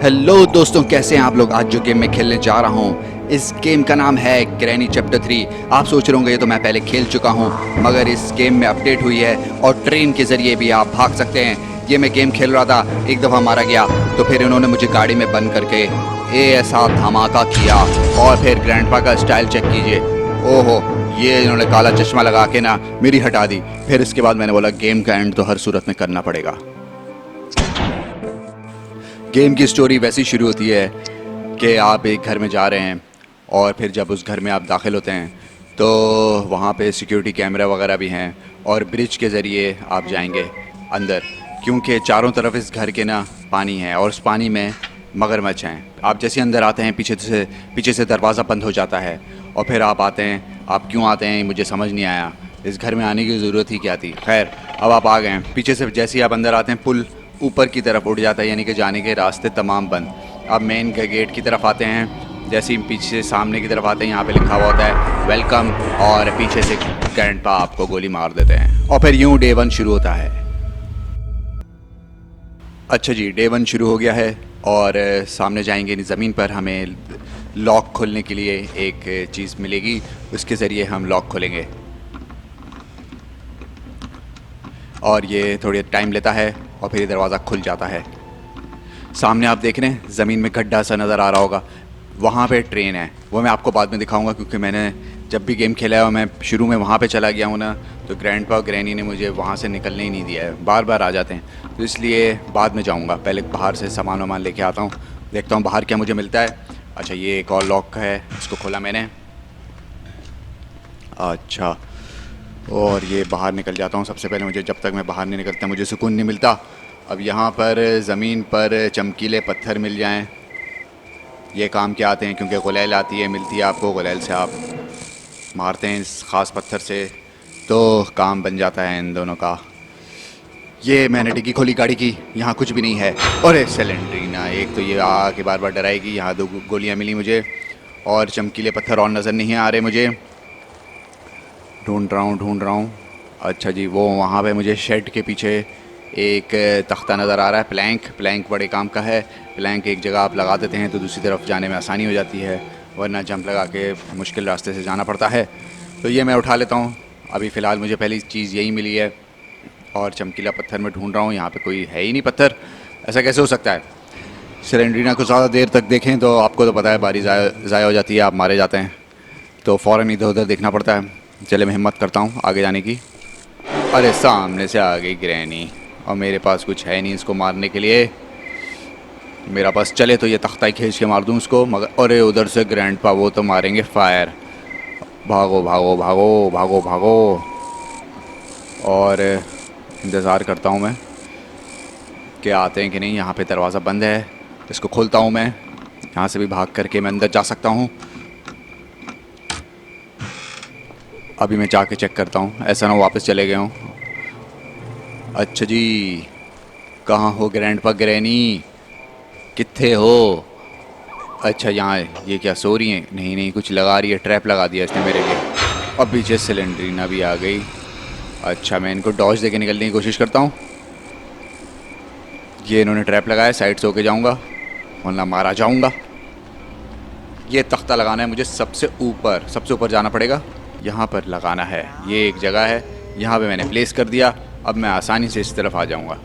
Hello दोस्तों, कैसे हैं आप लोग। आज जो गेम मैं खेलने जा रहा हूँ, इस गेम का नाम है ग्रैनी चैप्टर 3। आप सोच रहे होंगे ये तो मैं पहले खेल चुका हूँ, मगर इस गेम में अपडेट हुई है और ट्रेन के ज़रिए भी आप भाग सकते हैं। ये मैं गेम खेल रहा था, एक दफ़ा मारा गया तो फिर इन्होंने मुझे गाड़ी में बंद करके ऐसा धमाका किया। और फिर ग्रैंडपा का स्टाइल चेक कीजिए। ओहो, ये इन्होंने काला चश्मा लगा के ना मेरी हटा दी। फिर इसके बाद मैंने बोला गेम का एंड तो हर सूरत में करना पड़ेगा। गेम की स्टोरी वैसी शुरू होती है कि आप एक घर में जा रहे हैं और फिर जब उस घर में आप दाखिल होते हैं तो वहाँ पे सिक्योरिटी कैमरा वगैरह भी हैं और ब्रिज के ज़रिए आप जाएंगे अंदर, क्योंकि चारों तरफ इस घर के ना पानी है और उस पानी में मगरमच्छ हैं। आप जैसे अंदर आते हैं पीछे से दरवाज़ा बंद हो जाता है और फिर आप आते हैं। आप क्यों आते हैं मुझे समझ नहीं आया, इस घर में आने की ज़रूरत ही क्या थी। खैर, अब आप आ गए हैं। पीछे से जैसे ही आप अंदर आते हैं पुल ऊपर की तरफ उड़ जाता है, यानी कि जाने के रास्ते तमाम बंद। अब मेन गेट की तरफ आते हैं, जैसे ही पीछे से सामने की तरफ आते हैं यहाँ पे लिखा हुआ होता है वेलकम, और पीछे से ग्रैंडपा आपको गोली मार देते हैं और फिर यूं डे 1 शुरू होता है। अच्छा जी, डे 1 शुरू हो गया है और सामने जाएंगे ज़मीन पर हमें लॉक खोलने के लिए एक चीज़ मिलेगी, उसके ज़रिए हम लॉक खोलेंगे और ये थोड़ी टाइम लेता है और फिर ये दरवाज़ा खुल जाता है। सामने आप देख रहे हैं ज़मीन में गड्ढा सा नज़र आ रहा होगा, वहाँ पे ट्रेन है। वो मैं आपको बाद में दिखाऊंगा, क्योंकि मैंने जब भी गेम खेला है और मैं शुरू में वहाँ पे चला गया हूँ ना, तो ग्रैंडपा और ग्रैनी ने मुझे वहाँ से निकलने ही नहीं दिया है, बार बार आ जाते हैं। तो इसलिए बाद में जाऊँगा, पहले बाहर से सामान वामान लेके आता हूँ, देखता हूँ बाहर क्या मुझे मिलता है। अच्छा, ये एक और लॉक है, इसको खोला मैंने। अच्छा, और ये बाहर निकल जाता हूँ। सबसे पहले मुझे, जब तक मैं बाहर नहीं निकलता मुझे सुकून नहीं मिलता। अब यहाँ पर ज़मीन पर चमकीले पत्थर मिल जाएं, ये काम के आते हैं, क्योंकि गुलेल आती है, मिलती है आपको। गुलेल से आप मारते हैं इस ख़ास पत्थर से तो काम बन जाता है इन दोनों का। ये मैंने डिग्गी खोली गाड़ी की, यहाँ कुछ भी नहीं है। अरे सिलेंड्रीना, एक तो ये आके बार बार डराएगी। यहाँ 2 गोलियाँ मिली मुझे और चमकीले पत्थर और नज़र नहीं आ रहे मुझे। ढूंढ रहा हूँ। अच्छा जी, वो वहाँ पे मुझे शेड के पीछे एक तख्ता नज़र आ रहा है। प्लैंक बड़े काम का है। प्लैंक एक जगह आप लगा देते हैं तो दूसरी तरफ जाने में आसानी हो जाती है, वरना जंप लगा के मुश्किल रास्ते से जाना पड़ता है। तो ये मैं उठा लेता हूँ। अभी फ़िलहाल मुझे पहली चीज़ यही मिली है और चमकीला पत्थर में ढूंढ रहा हूँ। यहाँ पे कोई है ही नहीं पत्थर, ऐसा कैसे हो सकता है। सिलेंड्रीना को ज़्यादा देर तक देखें तो आपको तो पता है बारी ज़ाया हो जाती है, आप मारे जाते हैं, तो फ़ौरन इधर उधर देखना पड़ता है। चले, मैं हिम्मत करता हूँ आगे जाने की। अरे सामने से आ गई ग्रैनी और मेरे पास कुछ है नहीं इसको मारने के लिए। मेरा पास चले तो ये तख्ता ही खींच के मार दूँ उसको, मगर अरे उधर से ग्रैंडपा, वो तो मारेंगे फायर। भागो भागो भागो भागो भागो। और इंतज़ार करता हूँ मैं कि आते हैं कि नहीं। यहाँ पे दरवाज़ा बंद है, इसको खोलता हूँ मैं। यहाँ से भी भाग करके मैं अंदर जा सकता हूँ। अभी मैं जाके चेक करता हूँ, ऐसा ना वापस चले गए हों। अच्छा जी, कहाँ हो ग्रैंडपा ग्रैनी, कित्थे हो। अच्छा, यहाँ ये क्या सो रही हैं। नहीं, कुछ लगा रही है, ट्रैप लगा दिया इसने मेरे लिए। अब पीछे सिलेंड्रीना भी आ गई। अच्छा, मैं इनको डॉज देके निकलने की कोशिश करता हूँ। ये इन्होंने ट्रैप लगाया, साइड से होके जाऊँगा वरना मारा जाऊँगा। ये तख्ता लगाना है मुझे, सबसे ऊपर जाना पड़ेगा। यहाँ पर लगाना है, ये एक जगह है, यहाँ पे मैंने प्लेस कर दिया। अब मैं आसानी से इस तरफ आ जाऊँगा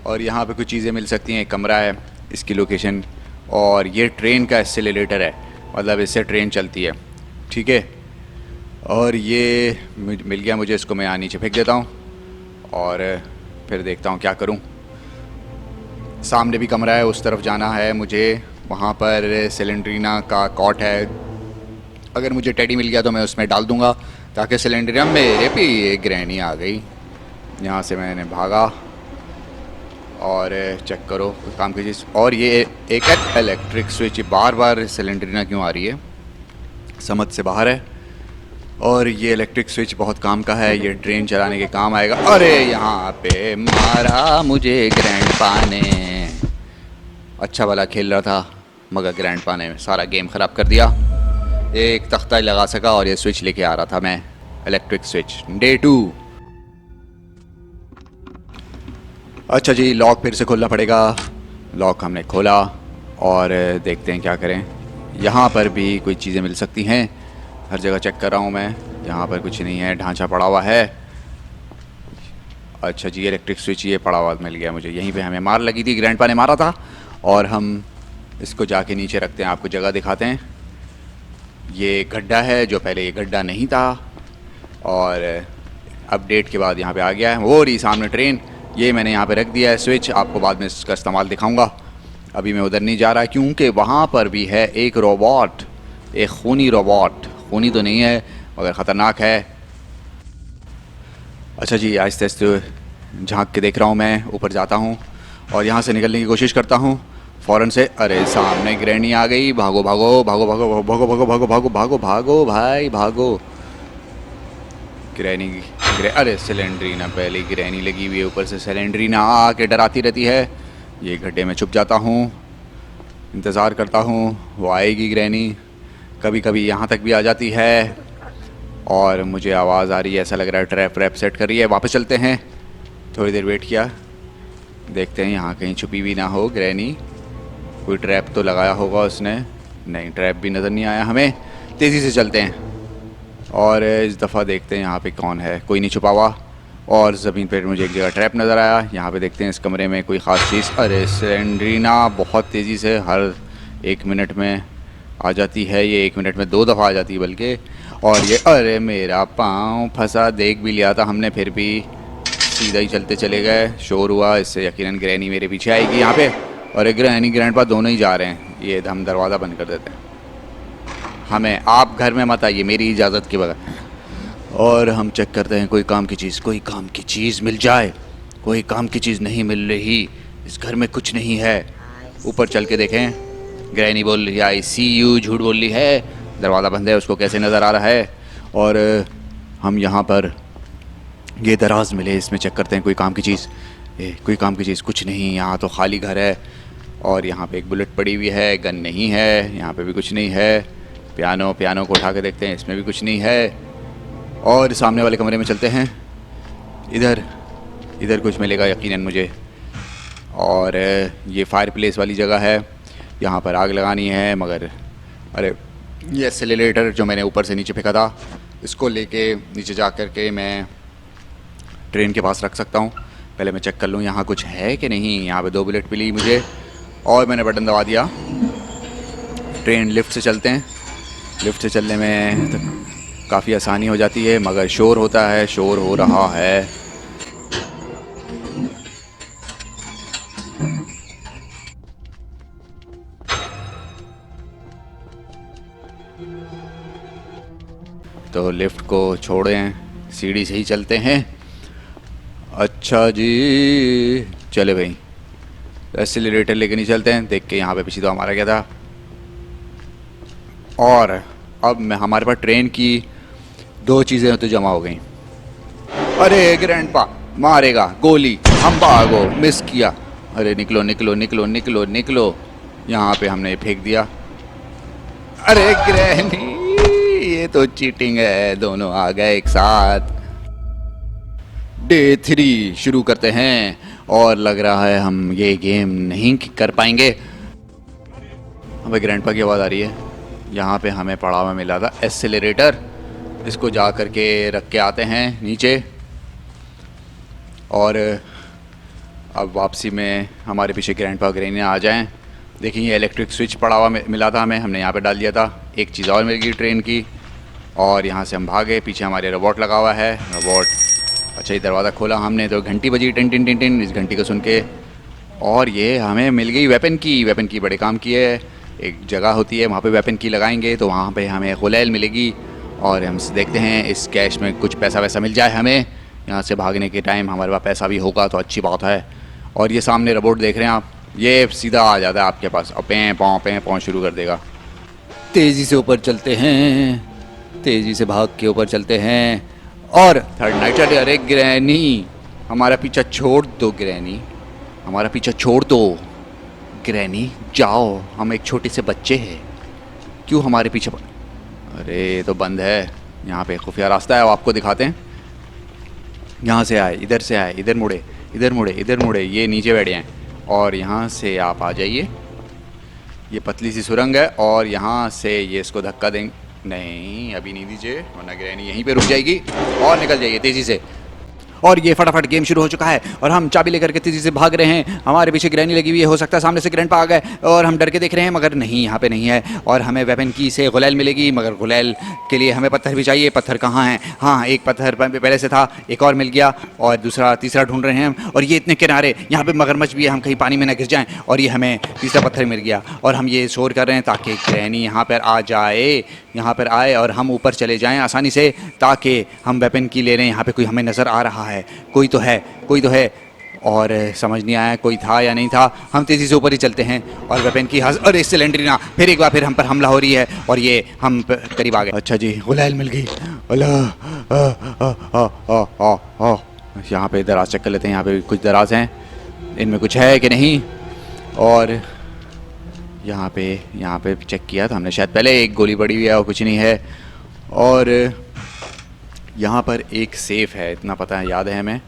और यहाँ पे कुछ चीज़ें मिल सकती हैं। एक कमरा है, इसकी लोकेशन, और ये ट्रेन का एक्सेलरेटर है, मतलब इससे ट्रेन चलती है, ठीक है। और ये मिल गया मुझे, इसको मैं यहाँ नीचे फेंक देता हूँ और फिर देखता हूँ क्या करूँ। सामने भी कमरा है, उस तरफ जाना है मुझे। वहाँ पर सिलेंड्रीना का कॉट है, अगर मुझे टेडी मिल गया तो मैं उसमें डाल दूँगा ताकि सिलेंडर मेरे पे। ये ग्रैनी आ गई, यहाँ से मैंने भागा। और चेक करो काम की चीज़। और ये एक इलेक्ट्रिक स्विच, बार बार सिलेंडर क्यों आ रही है, समझ से बाहर है। और ये इलेक्ट्रिक स्विच बहुत काम का है, ये ट्रेन चलाने के काम आएगा। अरे यहाँ पे मारा मुझे ग्रैंडपा ने। अच्छा भला खेल रहा था, मगर ग्रैंडपा ने सारा गेम ख़राब कर दिया। एक तख्ता ही लगा सका और ये स्विच लेके आ रहा था मैं, इलेक्ट्रिक स्विच। डे 2। अच्छा जी, लॉक फिर से खोलना पड़ेगा। लॉक हमने खोला और देखते हैं क्या करें। यहाँ पर भी कोई चीज़ें मिल सकती हैं, हर जगह चेक कर रहा हूँ मैं, यहाँ पर कुछ नहीं है, ढांचा पड़ा हुआ है। अच्छा जी, इलेक्ट्रिक स्विच ये पड़ा हुआ मिल गया मुझे, यहीं पे हमें मार लगी थी, ग्रैंडपा ने मारा था। और हम इसको जाके नीचे रखते हैं, आपको जगह दिखाते हैं। ये गड्ढा है जो पहले ये गड्ढा नहीं था, और अपडेट के बाद यहाँ पे आ गया है। वो रही सामने ट्रेन, ये मैंने यहाँ पे रख दिया है स्विच, आपको बाद में इसका इस्तेमाल दिखाऊंगा। अभी मैं उधर नहीं जा रहा क्योंकि वहाँ पर भी है एक रोबोट, एक खूनी रोबोट। खूनी तो नहीं है मगर ख़तरनाक है। अच्छा जी, आहिस्ते आहिस्ते झांक के देख रहा हूँ, मैं ऊपर जाता हूँ और यहाँ से निकलने की कोशिश करता हूँ फ़ौरन से। अरे सामने ग्रैनी आ गई, भागो भागो भागो भागो भागो भागो भागो भागो भागो भागो भाई भागो। ग्रैनी अरे सिलेंड्रीना, पहले ग्रैनी लगी हुई है, ऊपर से सिलेंड्रीना आके डराती रहती है। ये गड्ढे में छुप जाता हूँ, इंतज़ार करता हूँ वो आएगी ग्रैनी। कभी कभी यहाँ तक भी आ जाती है और मुझे आवाज़ आ रही है, ऐसा लग रहा है ट्रैप व्रैप सेट कर रही है। वापस चलते हैं, थोड़ी देर वेट किया, देखते हैं यहाँ कहीं छुपी भी ना हो ग्रैनी। कोई ट्रैप तो लगाया होगा उसने, नहीं ट्रैप भी नज़र नहीं आया हमें। तेज़ी से चलते हैं और इस दफ़ा देखते हैं यहाँ पे कौन है। कोई नहीं छुपा हुआ, और ज़मीन पर मुझे एक जगह ट्रैप नज़र आया। यहाँ पे देखते हैं इस कमरे में कोई ख़ास चीज़। अरे सिलेंड्रीना बहुत तेज़ी से हर 1 मिनट में आ जाती है, ये 1 मिनट में 2 दफ़ा आ जाती है बल्कि। और ये अरे मेरा पाँव फंसा, देख भी लिया था हमने, फिर भी सीधा ही चलते चले गए। शोर हुआ, इससे यकीनन ग्रैनी मेरे पीछे आएगी यहाँ पे। और एक ग्रैनी ग्रैंडपा दोनों ही जा रहे हैं। ये हम दरवाज़ा बंद कर देते हैं, हमें आप घर में मत आइए मेरी इजाज़त के बगैर। और हम चेक करते हैं कोई काम की चीज़, कोई काम की चीज़ मिल जाए। कोई काम की चीज़ नहीं मिल रही, इस घर में कुछ नहीं है। ऊपर चल के देखें, ग्रैनी बोल रही है आई सी यू, झूठ बोल रही है, दरवाज़ा बंद है, उसको कैसे नज़र आ रहा है। और हम यहाँ पर ये दराज मिले, इसमें चेक करते हैं कोई काम की चीज़। कोई काम की चीज़ कुछ नहीं, यहाँ तो खाली घर है। और यहाँ पे एक बुलेट पड़ी हुई है, गन नहीं है, यहाँ पे भी कुछ नहीं है। पियानो को उठा के देखते हैं, इसमें भी कुछ नहीं है। और सामने वाले कमरे में चलते हैं, इधर कुछ मिलेगा यकीनन मुझे। और ये फायर प्लेस वाली जगह है, यहाँ पर आग लगानी है। मगर अरे ये एक्सेलरेटर जो मैंने ऊपर से नीचे फेंका था, इसको लेके नीचे जा कर के मैं ट्रेन के पास रख सकता हूँ। पहले मैं चेक कर लूँ यहाँ कुछ है कि नहीं। यहाँ पे 2 बुलेट मिली मुझे और मैंने बटन दबा दिया। ट्रेन लिफ्ट से चलते हैं, लिफ्ट से चलने में तो काफ़ी आसानी हो जाती है, मगर शोर होता है, शोर हो रहा है। तो लिफ्ट को छोड़ें, सीढ़ी से ही चलते हैं। अच्छा जी, चले भाई, एक्सीलरेटर लेके नहीं चलते हैं। देख के यहाँ पे पीछे तो हमारा क्या था। और अब मैं हमारे पास ट्रेन की 2 चीज़ें तो जमा हो गई। अरे ग्रैंडपा मारेगा गोली, हम भागो, मिस किया। अरे निकलो निकलो निकलो निकलो निकलो, यहाँ पे हमने फेंक दिया। अरे ग्रैनी, ये तो चीटिंग है, दोनों आ गए एक साथ। डे 3 शुरू करते हैं और लग रहा है हम ये गेम नहीं कर पाएंगे। हमें ग्रैंडपा की आवाज़ आ रही है। यहाँ पे हमें पड़ा हुआ मिला था एक्सेलरेटर, इसको जा कर के रख के आते हैं नीचे। और अब वापसी में हमारे पीछे ग्रैंडपा ग्रैनी आ जाएं। देखिए ये इलेक्ट्रिक स्विच पड़ा हुआ मिला था हमें, हमने यहाँ पे डाल दिया था। एक चीज़ और मिल गई ट्रेन की, और यहाँ से हम भागे। पीछे हमारे रोबोट लगा हुआ है, रोबोट। अच्छा, ये दरवाज़ा खोला हमने तो घंटी बजी, टिन टिन टिन टिन, इस घंटी को सुन के। और ये हमें मिल गई वेपन की। वेपन की बड़े काम की है। एक जगह होती है वहाँ पे वेपन की लगाएंगे तो वहाँ पे हमें गुलेल मिलेगी। और हम देखते हैं इस कैश में कुछ पैसा वैसा मिल जाए हमें। यहाँ से भागने के टाइम हमारे पास पैसा भी होगा तो अच्छी बात है। और ये सामने रोबोट देख रहे हैं आप, ये सीधा आ जाता है आपके पास और पें पाँव शुरू कर देगा। तेज़ी से ऊपर चलते हैं, तेज़ी से भाग के ऊपर चलते हैं। और थर्ड नाइट चले। अरे ग्रैनी, हमारा पीछा छोड़ दो ग्रैनी, हमारा पीछा छोड़ दो ग्रैनी, जाओ, हम एक छोटे से बच्चे हैं, क्यों हमारे पीछे अरे तो बंद है। यहाँ पे खुफिया रास्ता है, वो आपको दिखाते हैं। यहाँ से आए, इधर से आए, इधर मुड़े, इधर मुड़े, इधर मुड़े, ये नीचे बैठे हैं। और यहाँ से आप आ जाइए, ये पतली सी सुरंग है और यहाँ से ये इसको धक्का देंगे। नहीं अभी नहीं दीजिए, वरना ग्रैनी यहीं पे रुक जाएगी और निकल जाइए तेज़ी से। और ये फटाफट गेम शुरू हो चुका है और हम चाबी लेकर के तेजी से भाग रहे हैं। हमारे पीछे ग्रैनी लगी हुई है, हो सकता है सामने से ग्रैंडपा आ गए और हम डर के देख रहे हैं, मगर नहीं, यहाँ पे नहीं है। और हमें वेपन की से गुलैल मिलेगी, मगर गुलैल के लिए हमें पत्थर भी चाहिए। पत्थर कहाँ हैं? हाँ, एक पत्थर पहले से था, एक और मिल गया और दूसरा तीसरा ढूंढ रहे हैं हम। और ये इतने किनारे, यहाँ पे मगरमच्छ भी है, हम कहीं पानी में न गिर जाएँ। और ये हमें तीसरा पत्थर मिल गया और हम ये शोर कर रहे हैं ताकि ग्रैनी यहाँ पर आ जाए, यहाँ पर आए और हम ऊपर चले जाएं आसानी से, ताकि हम वेपन की ले रहे हैं। यहाँ पे कोई हमें नज़र आ रहा है, कोई तो है, कोई तो है। और समझ नहीं आया कोई था या नहीं था। हम तेज़ी से ऊपर ही चलते हैं और वेपन की अरे सिलेंडरिना फिर एक बार फिर हम पर हमला हो रही है और ये हम करीब आ गए। अच्छा जी, गुलैल मिल गई। यहाँ पे दराज चेक कर लेते हैं, यहाँ पे कुछ दराज हैं, इनमें कुछ है कि नहीं। और यहाँ पे चेक किया था हमने शायद पहले, एक गोली पड़ी हुई है और कुछ नहीं है। और यहाँ पर एक सेफ़ है, इतना पता है, याद है हमें।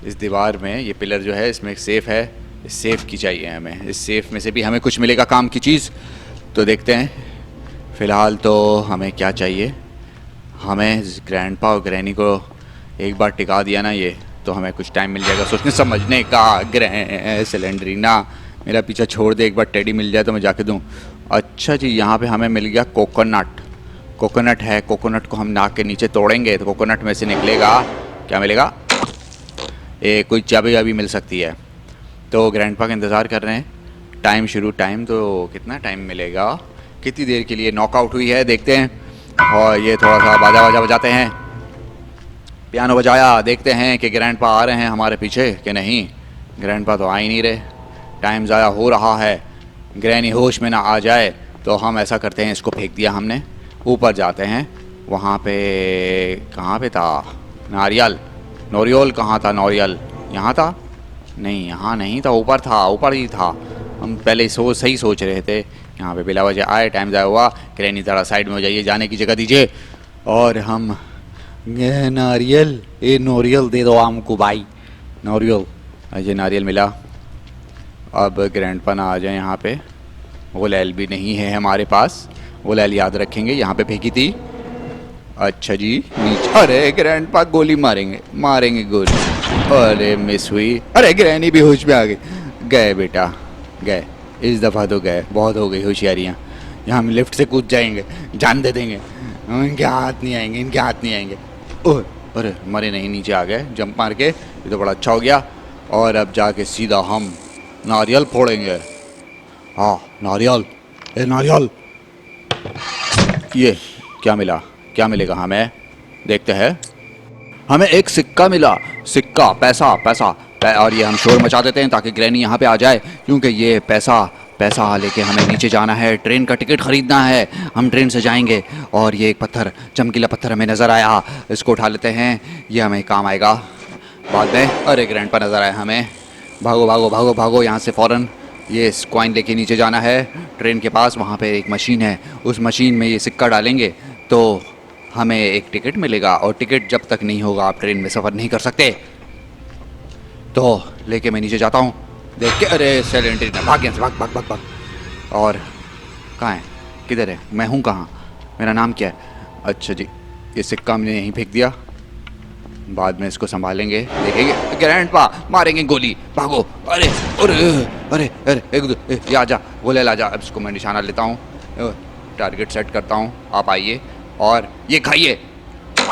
इस दीवार में ये पिलर जो है, इसमें एक सेफ़ है, इस सेफ़ की चाहिए हमें। इस सेफ़ में से भी हमें कुछ मिलेगा काम की चीज़, तो देखते हैं। फ़िलहाल तो हमें क्या चाहिए, हमें ग्रैंडपा और ग्रैनी को एक बार टिका दिया ना ये, तो हमें कुछ टाइम मिल जाएगा सोचने समझने का। सिलेंडरीना मेरा पीछा छोड़ दे, एक बार टेडी मिल जाए तो मैं जाके दूँ। अच्छा जी, यहाँ पे हमें मिल गया कोकोनट। कोकोनट है, कोकोनट को हम नाक के नीचे तोड़ेंगे तो कोकोनट में से निकलेगा, क्या मिलेगा, कोई चाबी वाबी मिल सकती है। तो ग्रैंडपा का इंतज़ार कर रहे हैं। टाइम तो कितना टाइम मिलेगा, कितनी देर के लिए नॉकआउट हुई है, देखते हैं। और ये थोड़ा सा बाजा बजाते हैं, पियानो बजाया, देखते हैं कि ग्रैंडपा आ रहे हैं हमारे पीछे कि नहीं। ग्रैंडपा तो आ ही नहीं रहे, टाइम ज़ाया हो रहा है, ग्रैनी होश में ना आ जाए। तो हम ऐसा करते हैं, इसको फेंक दिया हमने, ऊपर जाते हैं। वहाँ पे कहाँ पे था नारियल, नोरियल कहाँ था, नोरियल यहाँ था, नहीं यहाँ नहीं था, ऊपर था, ऊपर ही था। हम पहले सही सोच रहे थे। यहाँ पे बिला वजह आए, टाइम ज़ाया हुआ। ग्रैनी ज़रा साइड में हो जाइए, जाने की जगह दीजिए। और हम नारियल, ये नोरियल दे दो हमको भाई, नोरियल। ये नारियल मिला। अब ग्रैंडपा ना आ जाए यहाँ पे। गुलैल भी नहीं है हमारे पास, गुलैल याद रखेंगे, यहाँ पे फेंकी थी। अच्छा जी, नीचे, अरे ग्रैंडपा गोली मारेंगे गोली। अरे मिस हुई, अरे ग्रैनी भी होश में आ गई। गए बेटा गए, इस दफ़ा तो गए, बहुत हो गई होशियारियाँ। यहाँ हम लिफ्ट से कूद जाएंगे, जान दे देंगे, इनके हाथ नहीं आएंगे। ओह अरे मरे नहीं, नीचे आ गए जंप मार के, ये तो बड़ा अच्छा हो गया। और अब जाके सीधा हम नारियल फोड़ेंगे। हाँ नारियल, नारियल। ये क्या मिलेगा हमें, देखते हैं। हमें एक सिक्का मिला, सिक्का, पैसा। और ये हम शोर मचा देते हैं ताकि ग्रैनी यहाँ पे आ जाए, क्योंकि ये पैसा लेके हमें नीचे जाना है, ट्रेन का टिकट ख़रीदना है, हम ट्रेन से जाएंगे। और ये एक पत्थर, चमकीला पत्थर हमें नज़र आया, इसको उठा लेते हैं, ये हमें काम आएगा बाद में। अरे ग्रैंडपा नज़र आया हमें, भागो यहाँ से फ़ौरन। ये कॉइन लेके नीचे जाना है ट्रेन के पास, वहाँ पे एक मशीन है, उस मशीन में ये सिक्का डालेंगे तो हमें एक टिकट मिलेगा। और टिकट जब तक नहीं होगा आप ट्रेन में सफ़र नहीं कर सकते। तो लेके मैं नीचे जाता हूँ, देख के, अरे सिलेंडर, भाग यहाँ से, भाग। और कहाँ है, किधर है, मैं हूँ कहाँ, मेरा नाम क्या है। अच्छा जी, ये सिक्का हमने यहीं फेंक दिया, बाद में इसको संभालेंगे, देखेंगे। ग्रैंडपा मारेंगे गोली, भागो। अरे ये आजा, गोले ला जा। अब इसको मैं निशाना लेता हूँ, टारगेट सेट करता हूँ, आप आइए और ये खाइए।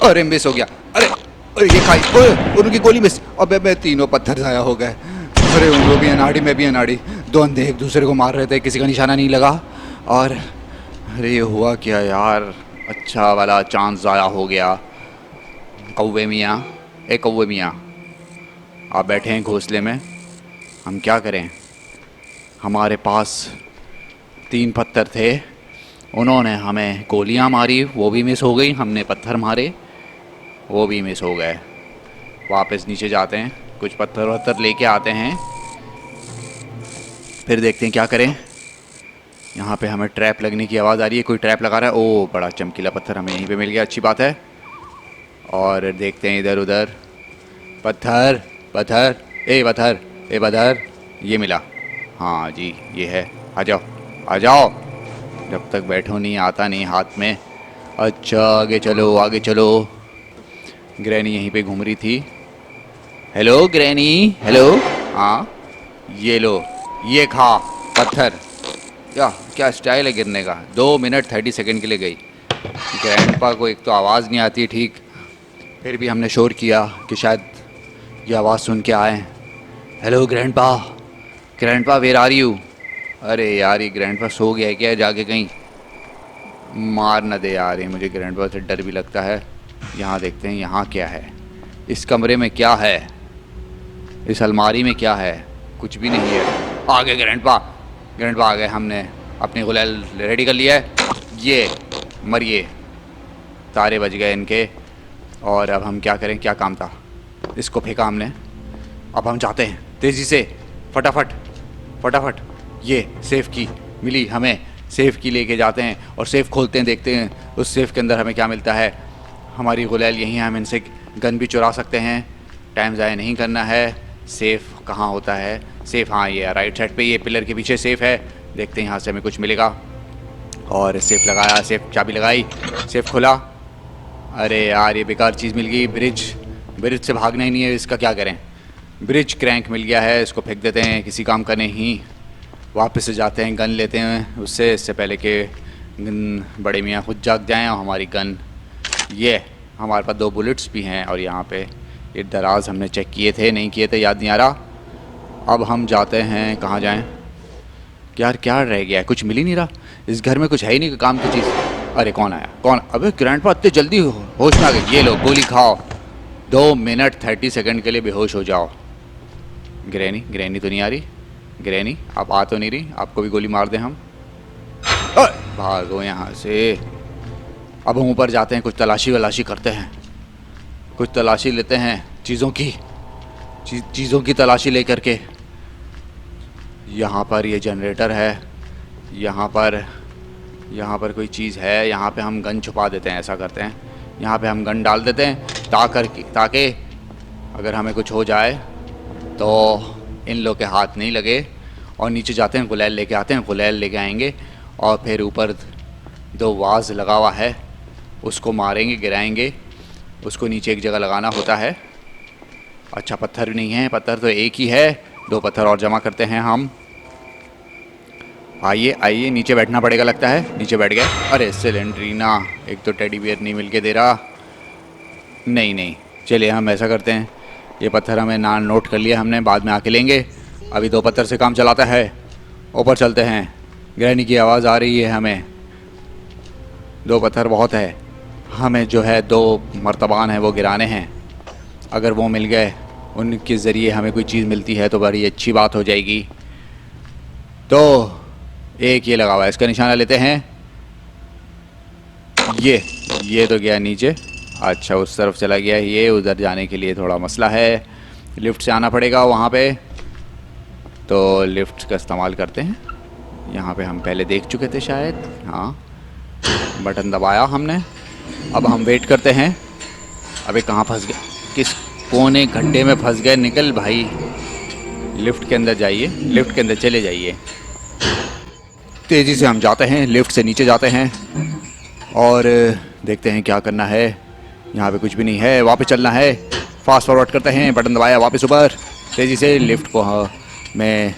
अरे मिस हो गया, अरे ये खाई, उनकी गोली मिस। अबे मैं तीनों पत्थर ज़ाया हो गए। अरे उन लोग भी अनाड़ी, मैं भी अनाड़ी, दो अंधे एक दूसरे को मार रहे थे, किसी का निशाना नहीं लगा। और अरे ये हुआ क्या यार, अच्छा वाला चांस ज़ाया हो गया। कौवे मियाँ, आप बैठे हैं घोंसले में, हम क्या करें। हमारे पास 3 पत्थर थे, उन्होंने हमें गोलियां मारी, वो भी मिस हो गई। हमने पत्थर मारे, वो भी मिस हो गए। वापस नीचे जाते हैं, कुछ पत्थर लेके आते हैं, फिर देखते हैं क्या करें। यहाँ पे हमें ट्रैप लगने की आवाज़ आ रही है, कोई ट्रैप लगा रहा है। ओ बड़ा चमकीला पत्थर हमें यहीं पे मिल गया, अच्छी बात है। और देखते हैं इधर उधर, पत्थर, ये मिला। हाँ जी, ये है, आ जाओ, आ जाओ, जब तक बैठो नहीं आता नहीं हाथ में। अच्छा आगे चलो आगे चलो। ग्रैनी यहीं पे घूम रही थी। Hello granny, hello. हाँ, ये लो, ये खा पत्थर। क्या क्या स्टाइल है गिरने का। 2 मिनट 30 सेकंड के लिए गई। ग्रैंडपा को एक तो आवाज़ नहीं आती ठीक, फिर भी हमने शोर किया कि शायद ये आवाज़ सुन के आए। Hello grandpa, grandpa where are you. अरे यार ये ग्रैंडपा सो गया है क्या जाके कहीं। मार न दे यार, ये मुझे ग्रैंडपा से डर भी लगता है। यहाँ देखते हैं यहाँ क्या है, इस कमरे में क्या है, इस अलमारी में क्या है। कुछ भी नहीं है। आ गए ग्रैंडपा, ग्रैंडपा आ गए। हमने अपनी गुलाल रेडी कर लिया है। ये मरिए, तारे बज गए इनके। और अब हम क्या करें, क्या काम था। इसको फेंका हमने, अब हम जाते हैं तेज़ी से, फटाफट फटाफट। ये सेफ़ की मिली हमें, सेफ़ की लेके जाते हैं और सेफ़ खोलते हैं, देखते हैं उस सेफ़ के अंदर हमें क्या मिलता है। हमारी गुलाल यहीं है, हम इनसे गन भी चुरा सकते हैं। टाइम ज़ाया नहीं करना है। सेफ़ कहाँ होता है, सेफ़ हाँ ये राइट साइड पे, ये पिलर के पीछे सेफ़ है। देखते हैं यहाँ से हमें कुछ मिलेगा। और सेफ़ लगाया, सेफ़ चाबी लगाई, सेफ़ खुला। अरे यार ये बेकार चीज़ मिल गई, ब्रिज। ब्रिज से भागना ही नहीं है, इसका क्या करें। ब्रिज क्रैंक मिल गया है, इसको फेंक देते हैं, किसी काम का नहीं। वापस से जाते हैं, गन लेते हैं उससे, इससे पहले कि बड़े मियाँ खुद जाग जाएँ। और हमारी गन ये, हमारे पास 2 बुलेट्स भी हैं। और यहाँ पे ये दराज हमने चेक किए थे, नहीं किए थे, याद नहीं आ रहा। अब हम जाते हैं, कहाँ जाएं यार, क्या रह गया है, कुछ मिल ही नहीं रहा। इस घर में कुछ है ही नहीं काम की चीज़। अरे कौन आया, कौन। अबे ग्रैंडपा इतने जल्दी होश में आ गए। ये लो गोली खाओ, 2 मिनट 30 सेकंड के लिए बेहोश हो जाओ। ग्रैनी, ग्रैनी तो नहीं आ रही। ग्रैनी आप आ तो नहीं रही, आपको भी गोली मार दें हम। भागो यहाँ से। अब हम ऊपर जाते हैं, कुछ तलाशी वलाशी करते हैं, कुछ तलाशी लेते हैं चीज़ों की, चीज़ों की तलाशी ले करके। यहाँ पर ये जनरेटर है, यहाँ पर कोई चीज़ है। यहाँ पे हम गन छुपा देते हैं, ऐसा करते हैं, यहाँ पे हम गन डाल देते हैं ताकि अगर हमें कुछ हो जाए तो इन लोग के हाथ नहीं लगे। और नीचे जाते हैं, गुलैल लेके आते हैं, गुलैल लेके आएंगे। और फिर ऊपर 2 वाज लगा हुआ है, उसको मारेंगे, गिराएंगे उसको। नीचे एक जगह लगाना होता है। अच्छा पत्थर भी नहीं है, पत्थर तो एक ही है। 2 पत्थर और जमा करते हैं हम। आइए आइए, नीचे बैठना पड़ेगा लगता है। नीचे बैठ गए। अरे सिलेंड्रीना, एक तो टेडी बियर नहीं मिल के दे रहा। नहीं, चलिए हम ऐसा करते हैं, ये पत्थर हमें नोट कर लिया हमने, बाद में आके लेंगे। अभी 2 पत्थर से काम चलाता है। ऊपर चलते हैं, ग्रैनी की आवाज़ आ रही है हमें। 2 पत्थर बहुत है, हमें जो है 2 मर्तबान हैं वो गिराने हैं। अगर वो मिल गए, उनके ज़रिए हमें कोई चीज़ मिलती है तो बड़ी अच्छी बात हो जाएगी। तो एक ये लगा हुआ है, इसका निशाना लेते हैं। ये तो गया नीचे। अच्छा उस तरफ चला गया। ये उधर जाने के लिए थोड़ा मसला है, लिफ्ट से आना पड़ेगा वहाँ पे। तो लिफ्ट का इस्तेमाल करते हैं। यहाँ पे हम पहले देख चुके थे शायद। हाँ, बटन दबाया हमने। अब हम वेट करते हैं। अबे कहाँ फंस गए, किस कोने गड्ढे में फंस गए। निकल भाई, लिफ्ट के अंदर जाइए, लिफ्ट के अंदर चले जाइए। तेज़ी से हम जाते हैं, लिफ्ट से नीचे जाते हैं और देखते हैं क्या करना है। यहाँ पे कुछ भी नहीं है, वापस चलना है। फास्ट फॉरवर्ड करते हैं, बटन दबाया, वापस ऊपर तेज़ी से। लिफ्ट को में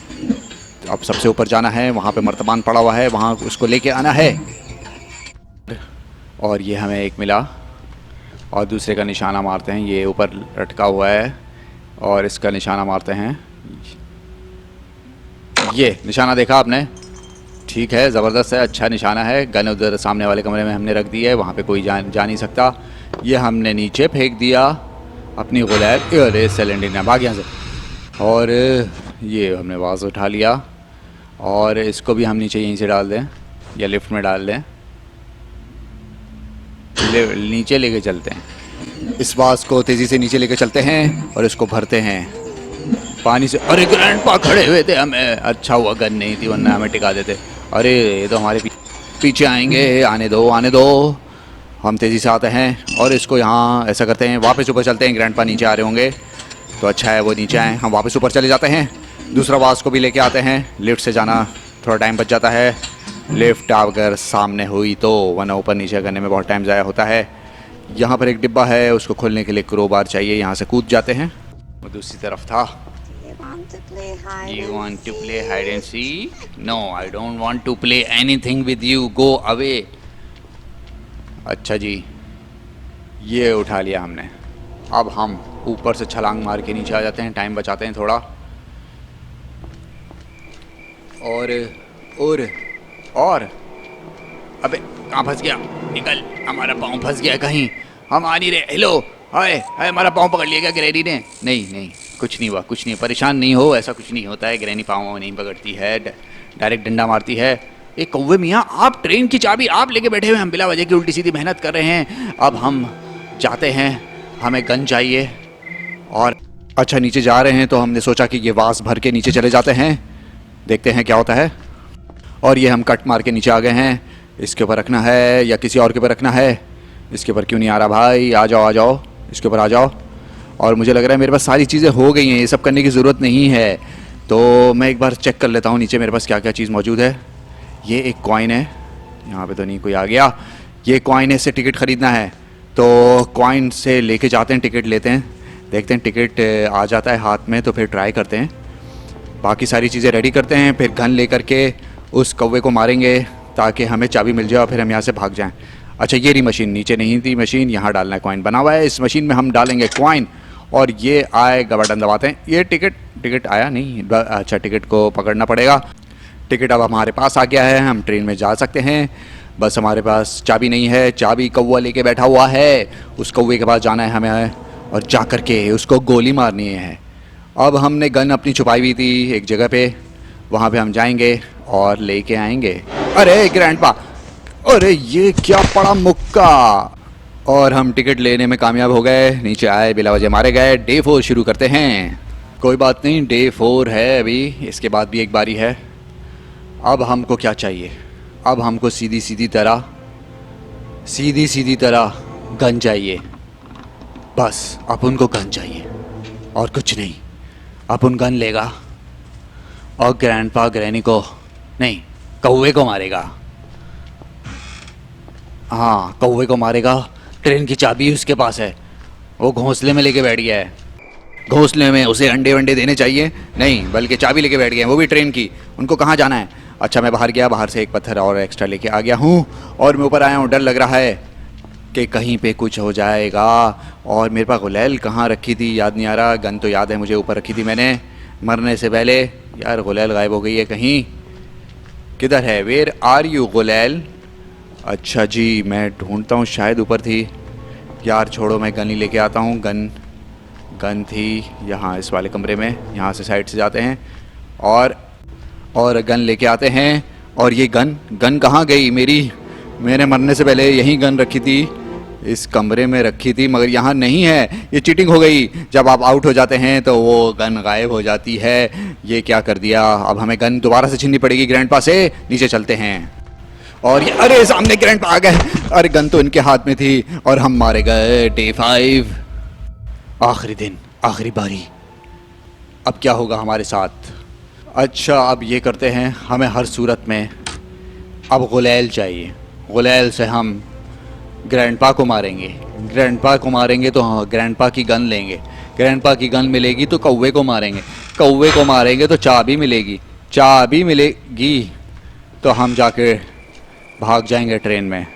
अब सबसे ऊपर जाना है, वहाँ पे मर्तबान पड़ा हुआ है, वहाँ उसको लेके आना है। और ये हमें एक मिला और दूसरे का निशाना मारते हैं। ये ऊपर लटका हुआ है और इसका निशाना मारते हैं। ये निशाना देखा आपने, ठीक है, ज़बरदस्त है, अच्छा निशाना है। गन उधर सामने वाले कमरे में हमने रख दी है, वहाँ पे कोई जा नहीं सकता। ये हमने नीचे फेंक दिया अपनी गुलैल। अरे सिलेंडर ना भाग यहाँ से। और ये हमने वाज उठा लिया और इसको भी हम नीचे यहीं से डाल दें या लिफ्ट में डाल दें। नीचे लेके चलते हैं, इस वाज को तेज़ी से नीचे लेके चलते हैं और इसको भरते हैं पानी से। अरे ग्रैंडपा खड़े हुए थे, हमें अच्छा हुआ गन नहीं थी, वरना हमें टिका देते। अरे ये तो हमारे पीछे आएंगे, आने दो आने दो। हम तेज़ी से आते हैं और इसको यहाँ ऐसा करते हैं, वापस ऊपर चलते हैं। ग्रैंडपा नीचे आ रहे होंगे तो अच्छा है वो नीचे आए, हम वापस ऊपर चले जाते हैं। दूसरा वाज को भी लेके आते हैं। लिफ्ट से जाना थोड़ा टाइम बच जाता है। लिफ्ट अगर सामने हुई तो, वरना ऊपर नीचे करने में बहुत टाइम ज़ाया होता है। यहाँ पर एक डिब्बा है, उसको खोलने के लिए क्रोबार चाहिए, यहाँ से कूद जाते हैं। वो दूसरी तरफ था। You want to play hide and seek? No, I don't want to play anything with you. Go away. अच्छा जी, ये उठा लिया हमने। अब हम ऊपर से छलांग मार के नीचे आ जाते हैं, टाइम बचाते हैं थोड़ा। और अबे कहाँ फंस गया? निकल, हमारा पाँव फंस गया कहीं, हम आ नहीं रहे। हेलो, हाय हाय, हमारा पाँव पकड़ लिया क्या ग्रैनी ने? नहीं, कुछ नहीं हुआ, कुछ नहीं, परेशान नहीं हो, ऐसा कुछ नहीं होता है। ग्रैनी पाँव नहीं पकड़ती है, डायरेक्ट डंडा मारती है। एक कौवे मियाँ, आप ट्रेन की चाबी आप लेके बैठे हुए, हम बिला वजह की उल्टी सीधी मेहनत कर रहे हैं। अब हम जाते हैं, हमें गन चाहिए। और अच्छा, नीचे जा रहे हैं तो हमने सोचा कि ये वास भर के नीचे चले जाते हैं, देखते हैं क्या होता है। और ये हम कट मार के नीचे आ गए हैं। इसके ऊपर रखना है या किसी और के ऊपर रखना है? इसके ऊपर क्यों नहीं आ रहा भाई? आ जाओ, इसके ऊपर आ जाओ। और मुझे लग रहा है मेरे पास सारी चीज़ें हो गई हैं, ये सब करने की ज़रूरत नहीं है। तो मैं एक बार चेक कर लेता हूँ नीचे मेरे पास क्या क्या चीज़ मौजूद है। ये एक कॉइन है, यहाँ पे तो नहीं कोई आ गया। ये कॉइन है, इससे टिकट ख़रीदना है, तो कॉइन से लेके जाते हैं, टिकट लेते हैं, देखते हैं टिकट आ जाता है हाथ में तो फिर ट्राई करते हैं। बाकी सारी चीज़ें रेडी करते हैं, फिर गन लेकर के उस कौवे को मारेंगे ताकि हमें चाबी मिल जाए और फिर हम यहाँ से भाग जाएं। अच्छा, ये रही मशीन, नीचे नहीं थी मशीन, यहाँ डालना है, कॉइन बना हुआ है, इस मशीन में हम डालेंगे कॉइन और ये आएगा, बटन दबाते हैं। ये टिकट आया नहीं, अच्छा टिकट को पकड़ना पड़ेगा। टिकट अब हमारे पास आ गया है, हम ट्रेन में जा सकते हैं। बस हमारे पास चाबी नहीं है, चाबी कौवा लेके बैठा हुआ है। उस कौवे के पास जाना है हमें और जा कर के उसको गोली मारनी है। अब हमने गन अपनी छुपाई हुई थी एक जगह पे, वहाँ पे हम जाएंगे और लेके आएंगे। अरे ग्रैंडपा, अरे ये क्या पड़ा मुक्का! और हम टिकट लेने में कामयाब हो गए, नीचे आए, बिला वजह मारे गए। डे 4 शुरू करते हैं। कोई बात नहीं, डे 4 है अभी, इसके बाद भी एक बारी है। अब हमको क्या चाहिए? अब हमको सीधी सीधी तरह गन चाहिए। बस अपन को गन चाहिए और कुछ नहीं। अपन गन लेगा और ग्रैंडपा ग्रैनी को नहीं, कौवे को मारेगा। हाँ, कौवे को मारेगा। ट्रेन की चाबी उसके पास है, वो घोंसले में लेके बैठ गया है। घोंसले में उसे अंडे वंडे देने चाहिए नहीं, बल्कि चाबी लेके बैठ गए हैं, वो भी ट्रेन की। उनको कहाँ जाना है? अच्छा, मैं बाहर गया, बाहर से एक पत्थर और एक्स्ट्रा लेके आ गया हूँ और मैं ऊपर आया हूँ। डर लग रहा है कि कहीं पे कुछ हो जाएगा। और मेरे पास गुलैल कहाँ रखी थी याद नहीं आ रहा। गन तो याद है मुझे, ऊपर रखी थी मैंने मरने से पहले। यार गुलैल गायब हो गई है कहीं, किधर है? वेयर आर यू गुलैल? अच्छा जी, मैं ढूंढता हूँ, शायद ऊपर थी। यार छोड़ो, मैं गन ही लेके आता हूँ। गन थी यहाँ इस वाले कमरे में, यहाँ से साइड से जाते हैं और गन लेके आते हैं। और ये गन कहाँ गई मेरी? मैंने मरने से पहले यही गन रखी थी, इस कमरे में रखी थी, मगर यहाँ नहीं है। ये चीटिंग हो गई। जब आप आउट हो जाते हैं तो वो गन गायब हो जाती है। ये क्या कर दिया? अब हमें गन दोबारा से छीननी पड़ेगी ग्रैंडपा से। नीचे चलते हैं और ये, अरे सामने ग्रैंडपा आ गए। अरे गन तो इनके हाथ में थी और हम मारे गए। डे 5, आखिरी दिन, आखिरी बारी। अब क्या होगा हमारे साथ? अच्छा, अब ये करते हैं, हमें हर सूरत में अब गुलैल चाहिए। गुलैल से हम ग्रैंडपा को मारेंगे। ग्रैंडपा को मारेंगे तो हाँ, ग्रैंडपा की गन लेंगे। ग्रैंडपा की गन मिलेगी तो कौवे को मारेंगे। कौवे को मारेंगे तो चाबी मिलेगी। चाबी मिलेगी तो हम जाके भाग जाएंगे ट्रेन में।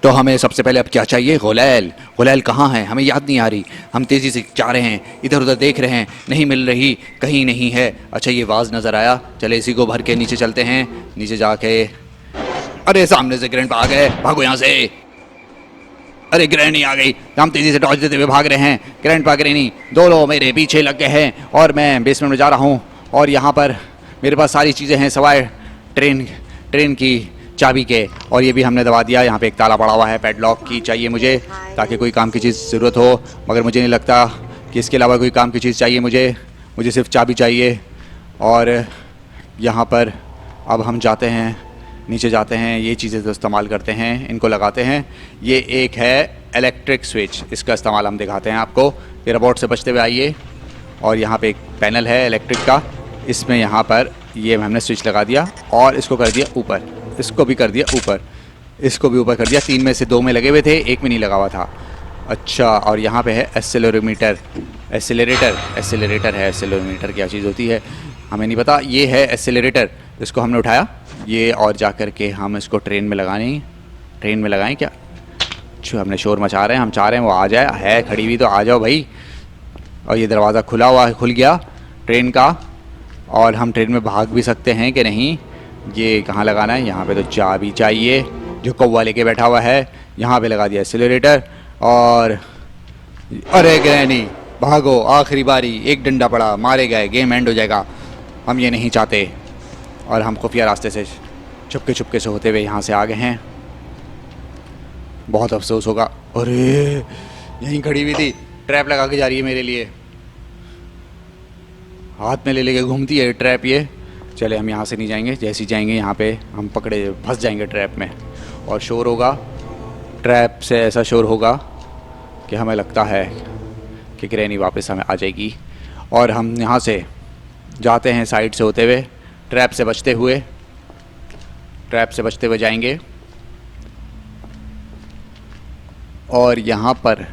तो हमें सबसे पहले अब क्या चाहिए? गुलैल। गुलैल कहाँ है? हमें याद नहीं आ रही। हम तेज़ी से जा रहे हैं, इधर उधर देख रहे हैं, नहीं मिल रही, कहीं नहीं है। अच्छा, ये वाज नज़र आया, चले इसी को भर के नीचे चलते हैं। नीचे जाके, अरे सामने से ग्रैंडपा आ गए, भागो यहाँ से। अरे ग्रैनी आ गई, हम तेज़ी से डॉज देते हुए भाग रहे हैं। ग्रैंडपा ग्रैनी दोनों मेरे पीछे लग गए हैं और मैं बेसमेंट में जा रहा हूँ। और यहाँ पर मेरे पास सारी चीज़ें हैं सिवाय ट्रेन की चाबी के। और ये भी हमने दबा दिया। यहाँ पे एक ताला पड़ा हुआ है, पैडलॉक की चाहिए मुझे, ताकि कोई काम की चीज़ ज़रूरत हो। मगर मुझे नहीं लगता कि इसके अलावा कोई काम की चीज़ चाहिए मुझे सिर्फ चाबी चाहिए। और यहाँ पर अब हम जाते हैं, नीचे जाते हैं, ये चीज़ें तो इस्तेमाल करते हैं, इनको लगाते हैं। ये एक है इलेक्ट्रिक स्विच, इसका इस्तेमाल हम दिखाते हैं आपको। ये रोबोट से बचते हुए आइए। और यहाँ पे एक पैनल है इलेक्ट्रिक का, इसमें यहाँ पर ये हमने स्विच लगा दिया और इसको कर दिया ऊपर। इसको भी कर दिया ऊपर, इसको भी ऊपर कर दिया। 3 में से 2 में लगे हुए थे, 1 में नहीं लगा हुआ था। अच्छा, और यहाँ पे है एक्सेलरोमीटर, एक्सेलरेटर है। एक्सेलरोमीटर क्या चीज़ होती है हमें नहीं पता। ये है एक्सेलरेटर, इसको हमने उठाया ये, और जा कर के हम इसको ट्रेन में लगाएं क्या? अच्छा, हमने शोर मचा रहे हैं, हम चाह रहे हैं वो आ जाए, है खड़ी हुई तो आ जाओ भाई। और ये दरवाज़ा खुला हुआ है, खुल गया ट्रेन का, और हम ट्रेन में भाग भी सकते हैं कि नहीं। ये कहाँ लगाना है? यहाँ पे तो चाबी चाहिए, जो कौवा लेके बैठा हुआ है। यहाँ पे लगा दिया एक्सेलरेटर, और अरे ग्रैनी भागो, आखिरी बारी, एक डंडा पड़ा, मारे गए, गेम एंड हो जाएगा। हम ये नहीं चाहते। और हम खुफिया रास्ते से चुपके से होते हुए यहाँ से आ गए हैं। बहुत अफसोस होगा। अरे यहीं खड़ी हुई थी, ट्रैप लगा के जा रही है मेरे लिए, हाथ में ले लेके घूमती है ट्रैप ये। चले, हम यहाँ से नहीं जाएंगे, जैसे ही जाएंगे यहाँ पे हम फंस जाएंगे ट्रैप में, और शोर होगा ट्रैप से, ऐसा शोर होगा कि हमें लगता है कि ग्रैनी वापस हमें आ जाएगी। और हम यहाँ से जाते हैं साइड से होते हुए, ट्रैप से बचते हुए जाएंगे। और यहाँ पर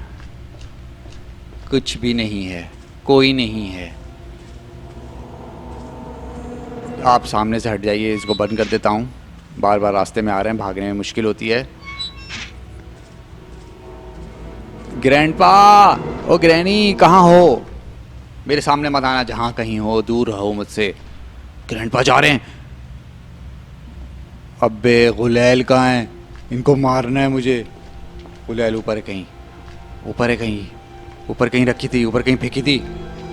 कुछ भी नहीं है, कोई नहीं है। आप सामने से हट जाइए, इसको बंद कर देता हूँ, बार बार रास्ते में आ रहे हैं, भागने में मुश्किल होती है। ग्रैंडपा, ओ ग्रैनी कहाँ हो? मेरे सामने मत आना, जहाँ कहीं हो दूर रहो मुझसे। ग्रैंडपा जा रहे हैं। अबे गुलैल कहाँ है? इनको मारना है मुझे। गुलैल ऊपर है कहीं, ऊपर कहीं रखी थी, ऊपर कहीं फेंकी थी,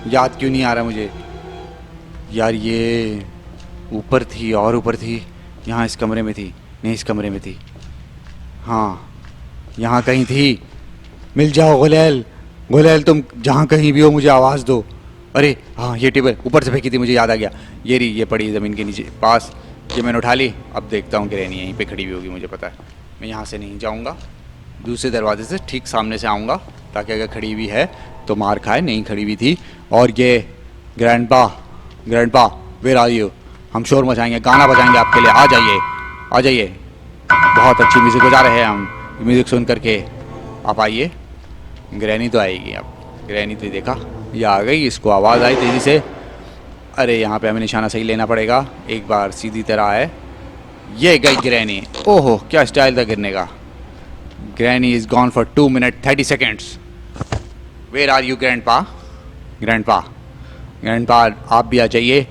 याद क्यों नहीं आ रहा मुझे यार। ये ऊपर थी, और ऊपर थी, यहाँ इस कमरे में थी, नहीं इस कमरे में थी, हाँ यहाँ कहीं थी। मिल जाओ गुलैल, तुम जहाँ कहीं भी हो मुझे आवाज़ दो। अरे हाँ, ये टेबल ऊपर से फेंकी थी, मुझे याद आ गया। ये पड़ी ज़मीन के नीचे पास, ये मैंने उठा ली। अब देखता हूँ ग्रैनी यहीं पे खड़ी हुई होगी, मुझे पता है। मैं यहाँ से नहीं जाऊँगा, दूसरे दरवाजे से ठीक सामने से आऊँगा, ताकि अगर खड़ी हुई है तो मार खाए, नहीं खड़ी हुई थी। और ये ग्रैंडपा वेयर आर यू? हम शोर मचाएंगे, गाना बजाएंगे आपके लिए, आ जाइए। बहुत अच्छी म्यूज़िक बजा रहे हैं हम, म्यूज़िक सुन करके आप आइए। ग्रैनी तो आएगी अब, ग्रैनी तो देखा, ये आ गई, इसको आवाज़ आई तेज़ी से। अरे यहाँ पे हमें निशाना सही लेना पड़ेगा, एक बार सीधी तरह है। ये गई ग्रैनी। ओहो, क्या स्टाइल था गिरने का। Granny is gone for 2 minute 30 seconds. Where are you grandpa, आप भी आ जाइए।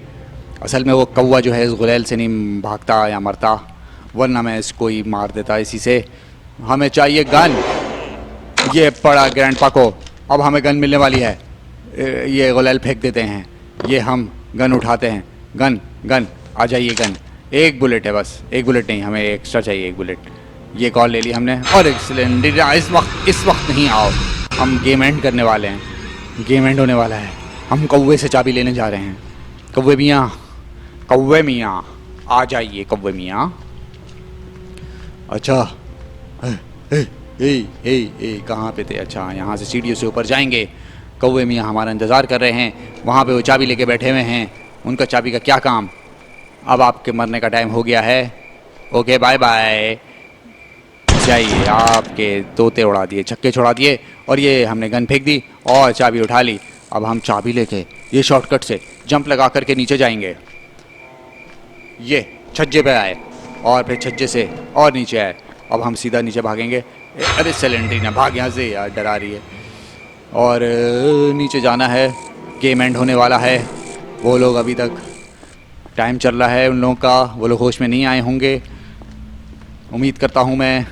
असल में वो कौवा जो है इस गुलैल से नहीं भागता या मरता, वरना मैं इसको ही मार देता इसी से। हमें चाहिए गन। ये पड़ा ग्रैंडपा को, अब हमें गन मिलने वाली है। ये गुलैल फेंक देते हैं, ये हम गन उठाते हैं। गन आ जाइए। गन, एक बुलेट है बस, एक बुलेट नहीं, हमें एक्स्ट्रा चाहिए एक बुलेट। ये कॉल ले ली हमने। और एक्सीलेंट, इस वक्त नहीं आओ, हम गेम एंड करने वाले हैं, गेम एंड होने वाला है। हम कौवे से चाबी लेने जा रहे हैं। कौवे मियाँ आ जाइए, कौवे मियाँ। अच्छा, कहाँ पे थे? अच्छा, यहाँ से सीढ़ियों से ऊपर जाएंगे। कौवे मियाँ हमारा इंतज़ार कर रहे हैं, वहाँ पे वो चाबी लेके बैठे हुए हैं। उनका चाबी का क्या काम? अब आपके मरने का टाइम हो गया है। Okay, bye bye. जाइए, आपके तोते उड़ा दिए, छक्के छुड़ा दिए, और ये हमने गन फेंक दी और चाबी उठा ली। अब हम चाबी लेके ये शॉर्टकट से जंप लगा करके नीचे जाएंगे। ये छज्जे पे आए, और फिर छज्जे से और नीचे आए। अब हम सीधा नीचे भागेंगे। अरे सेलेंड्रीना, भाग यहाँ से यार, डरा रही है। और नीचे जाना है, गेम एंड होने वाला है। वो लोग अभी तक टाइम चल रहा है उन लोगों का, वो लोग होश में नहीं आए होंगे। उम्मीद करता हूँ मैं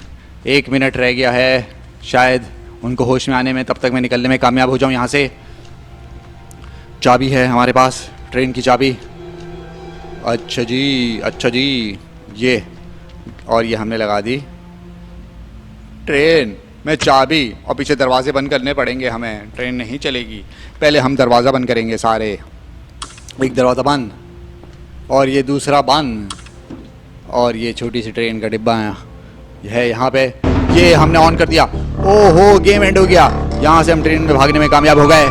1 मिनट रह गया है शायद उनको होश में आने में, तब तक मैं निकलने में कामयाब हो जाऊँ यहाँ से। चाबी है हमारे पास, ट्रेन की चाबी। अच्छा जी, ये और ये हमने लगा दी ट्रेन में चाबी, और पीछे दरवाजे बंद करने पड़ेंगे हमें, ट्रेन नहीं चलेगी। पहले हम दरवाज़ा बंद करेंगे सारे। एक दरवाज़ा बंद, और ये दूसरा बंद, और ये छोटी सी ट्रेन का डिब्बा है यहाँ पे, ये हमने ऑन कर दिया। ओहो, गेम एंड हो गया। यहाँ से हम ट्रेन में भागने में कामयाब हो गए,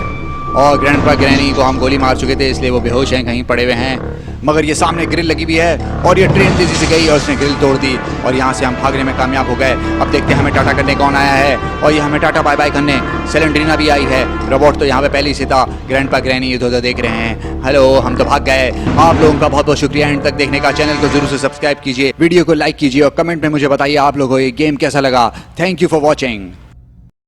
और ग्रैंडपा ग्रैनी को हम गोली मार चुके थे, इसलिए वो बेहोश हैं, कहीं पड़े हुए हैं। मगर ये सामने ग्रिल लगी हुई है और ये ट्रेन तेजी से गई और उसने ग्रिल तोड़ दी और यहाँ से हम भागने में कामयाब हो गए। अब देखते हैं हमें टाटा करने कौन आया है और ये हमें टाटा बाय बाय करने सेलेंड्रीना भी आई है। रोबोट तो यहाँ पे पहले ही से था। ग्रैंडपा ग्रैनी इधर उधर देख रहे हैं। हेलो, हम तो भाग गए। आप लोगों का बहुत बहुत शुक्रिया एंड तक देखने का। चैनल को जरूर से सब्सक्राइब कीजिए, वीडियो को लाइक कीजिए और कमेंट में मुझे बताइए आप लोगों को ये गेम कैसा लगा। Thank you for watching.